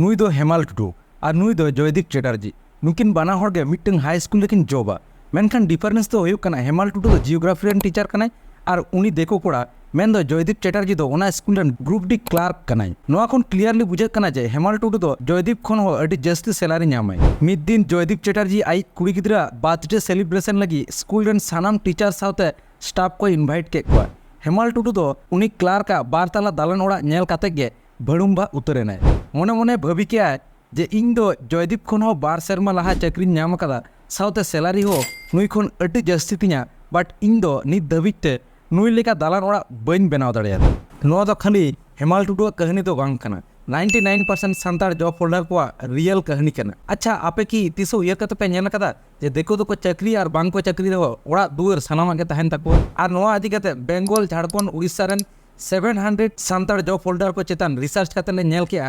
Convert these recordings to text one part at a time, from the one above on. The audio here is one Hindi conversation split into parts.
नुई दो हेमाल टुडू और नुई दो जयदीप चैटार्जी नुकिन बाना हर गे मिट्टन हाई स्कूल लेकिन जॉबा मेनखान डिफारेंस तो हुयुक कना हेमाल टुडू दो जियोग्राफी रेन टीचर कनाय और उनी देखो कोड़ा मेन दो जयदीप चैटार्जी दो ओना स्कूल रेन ग्रुप डी क्लार्क कनाय नोआ खन क्लियरली बुझे कना जे हेमाल टुडू दो जयदीप खन हो अडी जस्ती सैलरी ᱧᱟᱢᱟᱭ मिद दिन जयदीप चैटार्जी आई कुड़ी गिद्रा बर्थडे सेलिब्रेशन लगी स्कूल रेन सानाम टीचर साउते स्टाफ को इनवाइट के को हेमाल टुडू दो उनी क्लार्क का बारताला दालन ओड़ा नेल काते गे भड़ुम्बा उतरेनाय मने मने भाबी के जे इन दो जयदीप खन हो बार सेरमा लहा चाकरी ᱧᱟᱢ कदा साउते सैलरी हो नुई खन अडी जस्ती तिया बट इन दो नित दबिते नुई लेका दालान ओड़ा बइन बनाव दाड़िया नोआ दो खाली हेमाल टुडू कहानी तो बांग कना 99% सान्ताल जॉब होल्डर को रियल कहानी कना। अच्छा आपे की तीसो ये कते पे नेल कदा जे देखो तो को चाकरी और बांग को चाकरी दो ओड़ा दुर सनामा के तहन तको और नोआ आदि कते बेंगल झारखंड उड़ीसा रेन 700 सान्ताल जॉब होल्डर को चेतन रिसर्च कते ले नेल के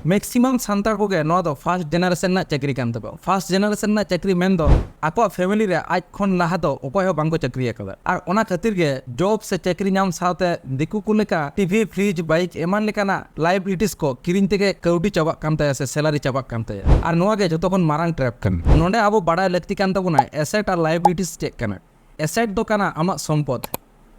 मैक्सिमम सान्ताल को गे नोआ दो फर्स्ट जनरेशन ना चाकरी कान तबो फर्स्ट जनरेशन ना चाकरी मेन दो आको फैमिली रे आज खन लाहा दो ओको हो बांग को चाकरी एकदा और ओना खातिर गे जॉब से चाकरी नाम साथे दिकु को लेका टीवी फ्रिज बाइक एमान लेकाना लाइबिलिटीज को किरिन तेगे कौडी चाबा काम ताया से सैलरी चाबा काम ताया और नोआ गे जतो खन मारांग ट्रैप कन नोंडे आबो बड़ा लक्ति कान तबुना एसेट और लाइबिलिटीज चेक कना एसेट दो काना आमा संपद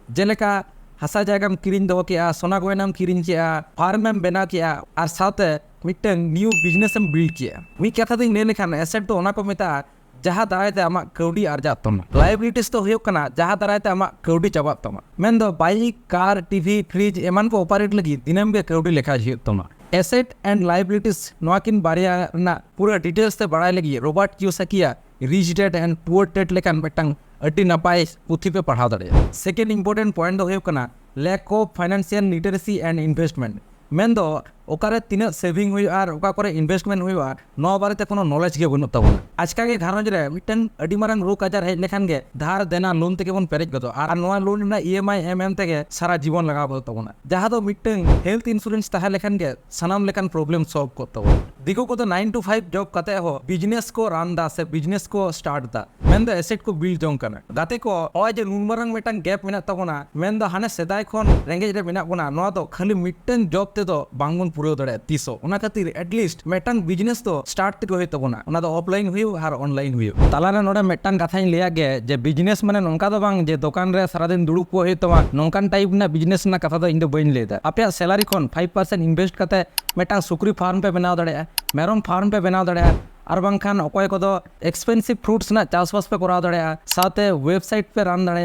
जेलेका हसा जायगाम किरिन दो के सोना गयनाम किरिन के फार्मेम बना के और साथे मिट्टन न्यू बिजनेस एम बिल्ड किया मी कथा दिन ले लेखान एसेट तो ओना को मेता जहाँ दारायते आमा कौडी अर्जा तमा लाइबिलिटीज तो हुयुक कना जहाँ दारायते आमा कौडी चाबा तमा मेन दो बाइक कार टीवी फ्रिज एमान को ऑपरेट लगी दिनम गे कौडी लेखा हुयुक तमा एसेट एंड लाइबिलिटीज नोकिन बारिया ना पूरा डिटेल्स ते बड़ाई लगी रॉबर्ट कियोसाकिया rich dad and poor dad लेकान मिट्टन अड्डी नपाय पुथी पे पढ़ाव दाड़े सेकेंड इंपोर्टेंट पॉइंट दो हुयुक कना lack of financial literacy and investment मेन दो ओकारे तीना सेविंग हुई और ओका करे इन्वेस्टमेंट हुआ नो बारे कोनो नॉलेज के बनु तबना आजका के घरज रे मिटन अडी मारंग रोग आजार हेज लेखान गे धार देना लोन ते बन पेरेज गतो और नोआ लोन ना ईएमआई एमएम ते गे सारा जीवन लगा बो तबना जहां दो मिटन हेल्थ इंश्योरेंस ताहा लेखान गे सनाम लेखान प्रॉब्लम सॉल्व को तबना दिको को तो 9 to 5 जॉब कते हो बिजनेस को रन दा से बिजनेस को स्टार्ट दा मेन द एसेट को बिल्ड जों कना गाते को ओय जे नुन मारंग मिटन गैप मेना तबना मेन द हाने सेदाय खन रेंगेज रे मेना बना नोआ तो खाली मिटन जॉब ते तो बांगुन पुरो दड़े तीसो ओना खातिर एटलिस्ट मेटन बिजनेस तो स्टार्ट ते होय तबना ओना दो ऑफलाइन हुई और ऑनलाइन हुई तालारे नोडे मेटन कथाई लिया गे जे बिजनेस माने नोंका दो बांग जे दुकान रे सारा दिन दुड़ुब को होय तमा नोंकान टाइप ना बिजनेस ना कथा दो इन दो बइन लेदा आपया सैलरी खन 5% इन्वेस्ट कते मेटन सुक्री फार्म पे बनाव दड़े मेरम फार्म पे बनाव दड़े और बांखान अकोय को दो एक्सपेंसिव फ्रूट्स ना चासबास पे कराव दड़े साथे वेबसाइट पे रन दड़े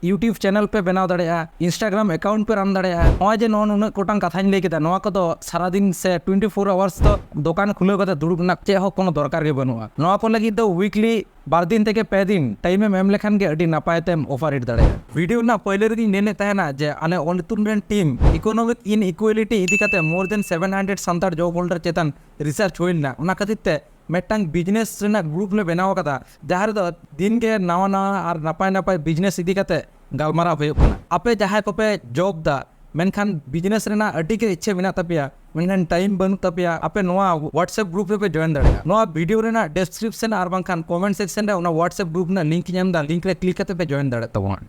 यूट्यूब चैनल पे बनाव दड़े इंस्टाग्राम अकाउंट पे रन दड़े ओय जे नोन उन कोटांग कथाñ ले केदा नोआ को दो सारा दिन से 24 आवर्स तो दुकान खुले कते दुड़ुब ना चे हो कोनो दरकार गे बनुआ नोआ को लगी दो वीकली बार दिन থেকে 5 दिन टाइम में मेम लेखान के अडी नापाय तेम ऑफर दड़े वीडियो ना पहले रे नेने तहना जे आने ओलितुन रेन टीम इकोनॉमिक इन इक्वालिटी इदी कते more than 700 Santal job holder चेतन रिसर्च होइल ना ओना खातिर ते मेटंग बिजनेस रेना ग्रुप ले बनाव कदा जहार दो दिन के नवा नवा और नापाय नापाय बिजनेस इदी कते गालमारा हुयुक कना आपे जहाय कोपे जॉब दा मेनखान बिजनेस रेना अड्डी के इच्छे मेना तपिया मेनखान टाइम बनु तपिया आपे नोआ व्हाट्सएप ग्रुप पे जॉइन दाड़ेया नोआ वीडियो रेना डिस्क्रिप्शन और बांखान कमेंट सेक्शन रे ओना व्हाट्सएप ग्रुप ना लिंक ᱧᱟᱢ दा लिंक रे क्लिक कते पे जॉइन दाड़े तबोन।